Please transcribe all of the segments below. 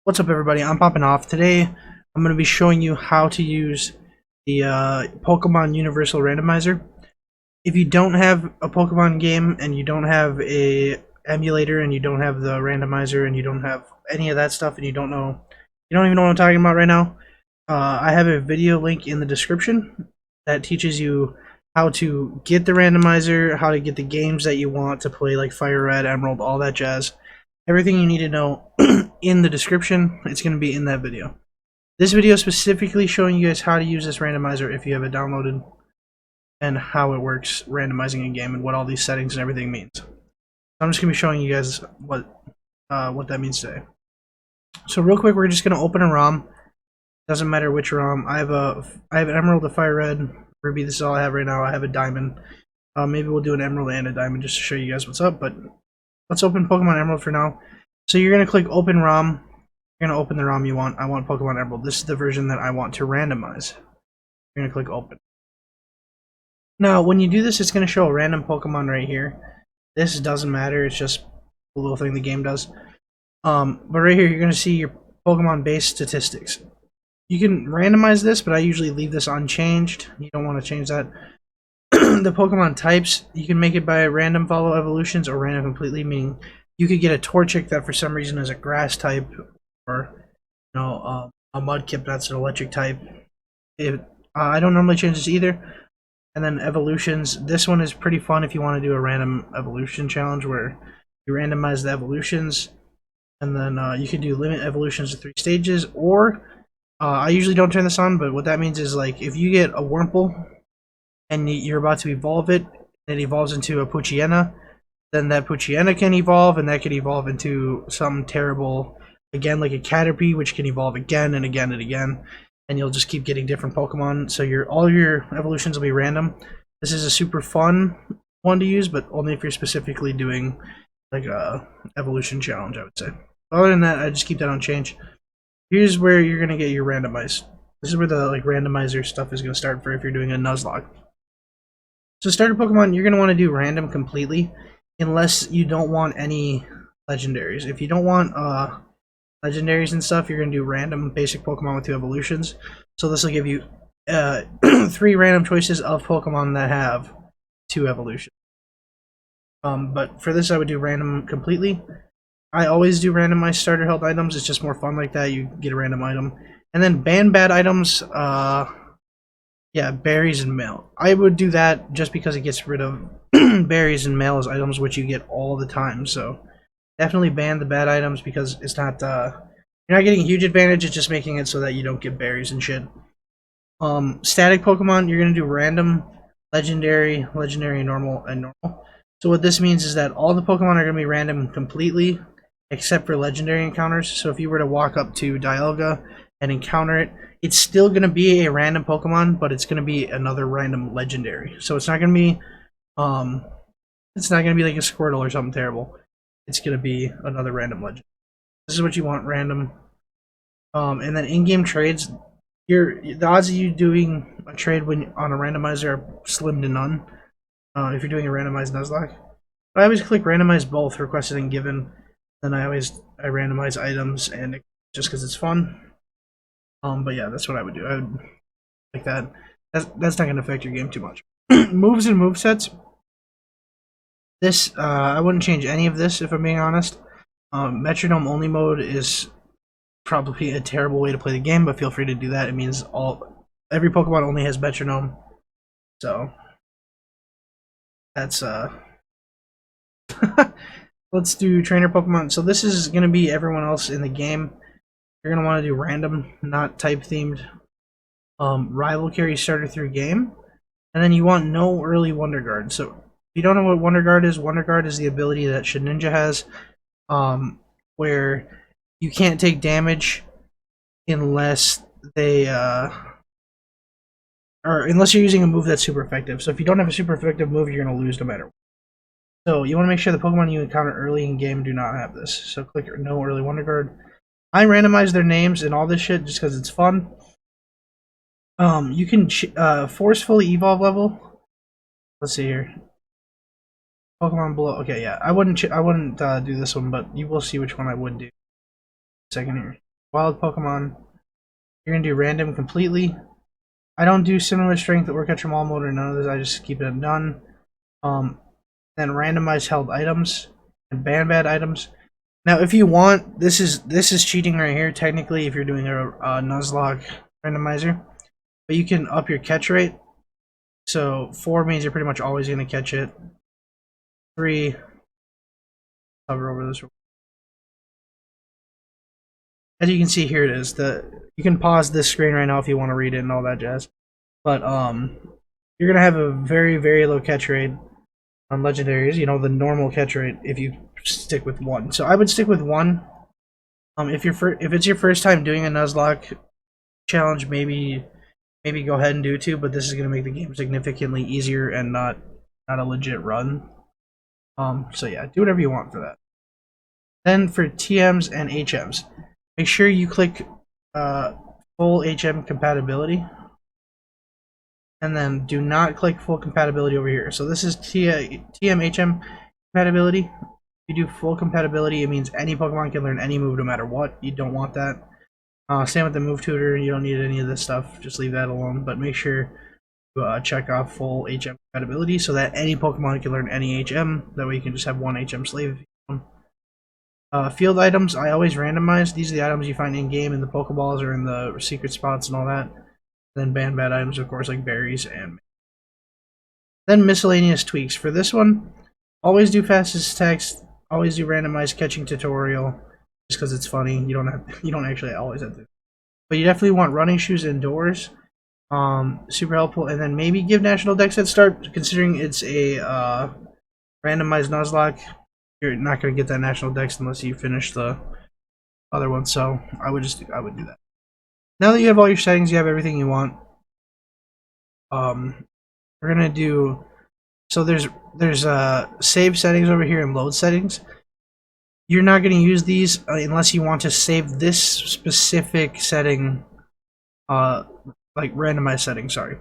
What's up, everybody? I'm popping off. Today I'm going to be showing you how to use the Pokemon Universal Randomizer. If you don't have a Pokemon game and you don't have a emulator and you don't have the randomizer and you don't have any of that stuff and you don't even know what I'm talking about right now, I have a video link in the description that teaches you how to get the randomizer, how to get the games that you want to play, like Fire Red, Emerald, all that jazz. Everything you need to know in the description, it's going to be in that video. This video is specifically showing you guys how to use this randomizer if you have it downloaded and how it works randomizing a game and what all these settings and everything means. I'm just going to be showing you guys what that means today. So real quick, we're just going to open a ROM. Doesn't matter which ROM. I have an Emerald, a Fire Red, Ruby. This is all I have right now. I have a Diamond. Maybe we'll do an Emerald and a Diamond just to show you guys what's up, but let's open Pokemon Emerald for now. So you're going to click Open ROM. You're going to open the ROM you want. I want Pokemon Emerald. This is the version that I want to randomize. You're going to click Open. Now, when you do this, it's going to show a random Pokemon right here. This doesn't matter. It's just a little thing the game does. But right here, you're going to see your Pokemon base statistics. You can randomize this, but I usually leave this unchanged. You don't want to change that. The Pokemon types, you can make it by random follow evolutions or random completely, meaning you could get a Torchic that for some reason is a grass type, or a Mudkip that's an electric type. I don't normally change this either. And then evolutions, this one is pretty fun if you want to do a random evolution challenge where you randomize the evolutions, and then you can do limit evolutions to 3 stages, or I usually don't turn this on, but what that means is, like, if you get a Wurmple and you're about to evolve it, and it evolves into a Poochyena, then that Poochyena can evolve, and that could evolve into something terrible, again, like a Caterpie, which can evolve again and again and again, and you'll just keep getting different Pokemon, so all your evolutions will be random. This is a super fun one to use, but only if you're specifically doing, like, a evolution challenge, I would say. Other than that, I just keep that on change. Here's where you're going to get your randomize. This is where the randomizer stuff is going to start for if you're doing a Nuzlocke. So starter Pokemon, you're going to want to do random completely, unless you don't want any legendaries. If you don't want legendaries and stuff, you're going to do random basic Pokemon with 2 evolutions. So this will give you 3 random choices of Pokemon that have 2 evolutions. But for this, I would do random completely. I always do randomized starter held items. It's just more fun like that. You get a random item. And then ban bad items, yeah, berries and mail. I would do that just because it gets rid of berries and mail as items, which you get all the time. So definitely ban the bad items because it's not you're not getting a huge advantage. It's just making it so that you don't get berries and shit. Static Pokemon, you're gonna do random, legendary, normal, and normal. So what this means is that all the Pokemon are gonna be random completely, except for legendary encounters. So if you were to walk up to Dialga and encounter it, it's still going to be a random Pokemon, but it's going to be another random legendary. So it's not going to be like a Squirtle or something terrible. It's going to be another random legend. This is what you want, random. And then in-game trades, the odds of you doing a trade on a randomizer are slim to none. If you're doing a randomized Nuzlocke, I always click randomize both, requested and given. Then I randomize items, and just because it's fun. But yeah, that's what I would do. I would like that. That's not going to affect your game too much. Moves and movesets. This, I wouldn't change any of this if I'm being honest. Metronome only mode is probably a terrible way to play the game, but feel free to do that. It means every Pokemon only has metronome. So that's let's do trainer Pokemon. So this is going to be everyone else in the game. You're going to want to do random, not type themed. Rival carry starter through game. And then you want no early Wonder Guard. So if you don't know what Wonder Guard is the ability that Shedinja has, where you can't take damage unless unless you're using a move that's super effective. So if you don't have a super effective move, you're going to lose no matter what. So you want to make sure the Pokemon you encounter early in game do not have this. So click no early Wonder Guard. I randomize their names and all this shit just because it's fun. You can forcefully evolve level. Let's see here. Pokemon below. Okay, yeah. I wouldn't do this one, but you will see which one I would do. Second here. wild Pokemon. You're gonna do random completely. I don't do similar strength or catch 'em all mode or none of this. I just keep it done. Then randomize held items and ban bad items. Now, if you want, this is cheating right here. Technically, if you're doing a Nuzlocke randomizer, but you can up your catch rate. So 4 means you're pretty much always gonna catch it. 3, hover over this. As you can see here, it is you can pause this screen right now if you want to read it and all that jazz. But you're gonna have a very low catch rate on legendaries. You know, the normal catch rate if you stick with 1. So I would stick with 1. If it's your first time doing a Nuzlocke challenge, maybe go ahead and do 2. But this is gonna make the game significantly easier and not a legit run. So yeah, do whatever you want for that. Then for TMs and HMs, make sure you click full HM compatibility, and then do not click full compatibility over here. So this is TM-HM compatibility. If you do full compatibility, it means any Pokemon can learn any move no matter what. You don't want that. Same with the move tutor. You don't need any of this stuff. Just leave that alone. But make sure to check off full HM compatibility so that any Pokemon can learn any HM. That way you can just have one HM slave. Field items, I always randomize. These are the items you find in-game in the Pokeballs or in the secret spots and all that. Then ban bad items, of course, like berries and... Then miscellaneous tweaks. For this one, always do fastest text, always do randomized catching tutorial, just because it's funny. You don't actually always have to. But you definitely want running shoes indoors. Super helpful. And then maybe give National Dex head start, considering it's a randomized Nuzlocke. You're not going to get that National Dex unless you finish the other one, so I would do that. Now that you have all your settings, you have everything you want. We're gonna do, so there's save settings over here and load settings. You're not going to use these unless you want to save this specific setting, like randomized settings. Sorry.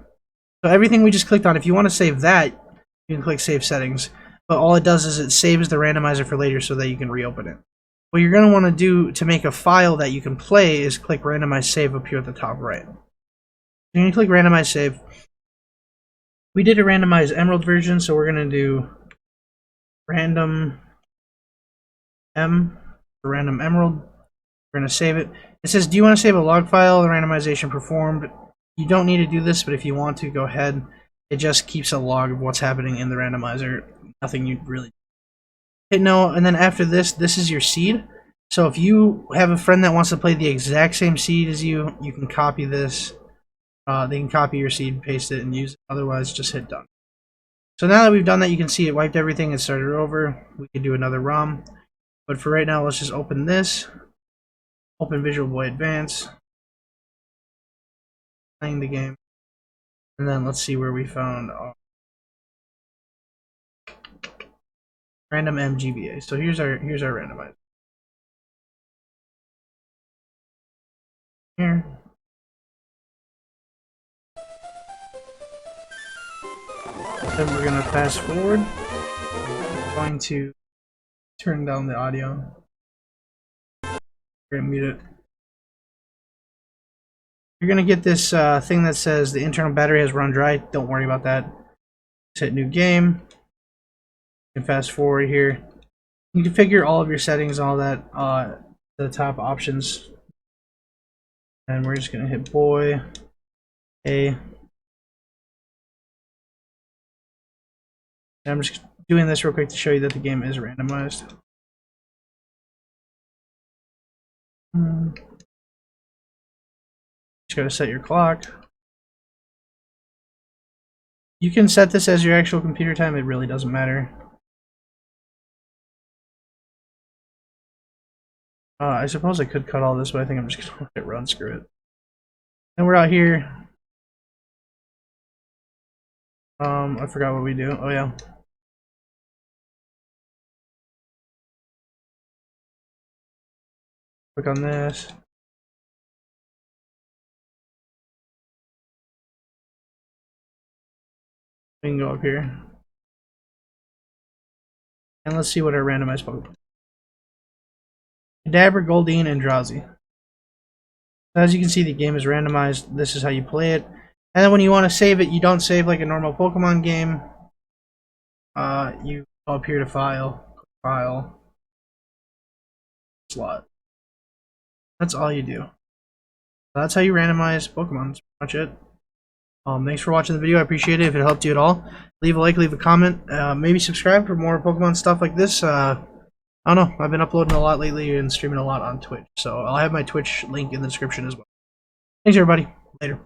So everything we just clicked on, if you want to save that, you can click save settings. But all it does is it saves the randomizer for later so that you can reopen it. What you're going to want to do to make a file that you can play is click randomize save up here at the top right. You're going to click randomize save. We did a randomized emerald version, so we're going to do random for random emerald. We're going to save it. It says, do you want to save a log file? The randomization performed. You don't need to do this, but if you want to, go ahead. It just keeps a log of what's happening in the randomizer. Nothing you really hit no, and then after this is your seed. So if you have a friend that wants to play the exact same seed as you, you can copy this. They can copy your seed, paste it, and use it. Otherwise, just hit done. So now that we've done that, you can see it wiped everything and started over. We can do another ROM. But for right now, let's just open this. Open Visual Boy Advance. Playing the game. And then let's see where we found random MGBA. So here's our randomizer. Here. Then we're gonna fast forward. I'm going to turn down the audio. We're gonna mute it. You're gonna get this thing that says the internal battery has run dry. Don't worry about that. Let's hit new game. You can fast forward here. You can configure all of your settings and all that, the top options. And we're just gonna hit boy, A. And I'm just doing this real quick to show you that the game is randomized. Just gotta set your clock. You can set this as your actual computer time, it really doesn't matter. I suppose I could cut all this, but I think I'm just gonna hit run, screw it. And we're out here. I forgot what we do. Oh yeah. Click on this. We can go up here. And let's see what our randomized Pokemon. Kadabra, Goldeen, and Drowsy. As you can see, the game is randomized. This is how you play it. And then when you want to save it, you don't save like a normal Pokemon game. You go up here to file, slot. That's all you do. That's how you randomize Pokemon. That's pretty much it. Thanks for watching the video. I appreciate it. If it helped you at all, leave a like, leave a comment. Maybe subscribe for more Pokemon stuff like this. I don't know. I've been uploading a lot lately and streaming a lot on Twitch. So I'll have my Twitch link in the description as well. Thanks, everybody. Later.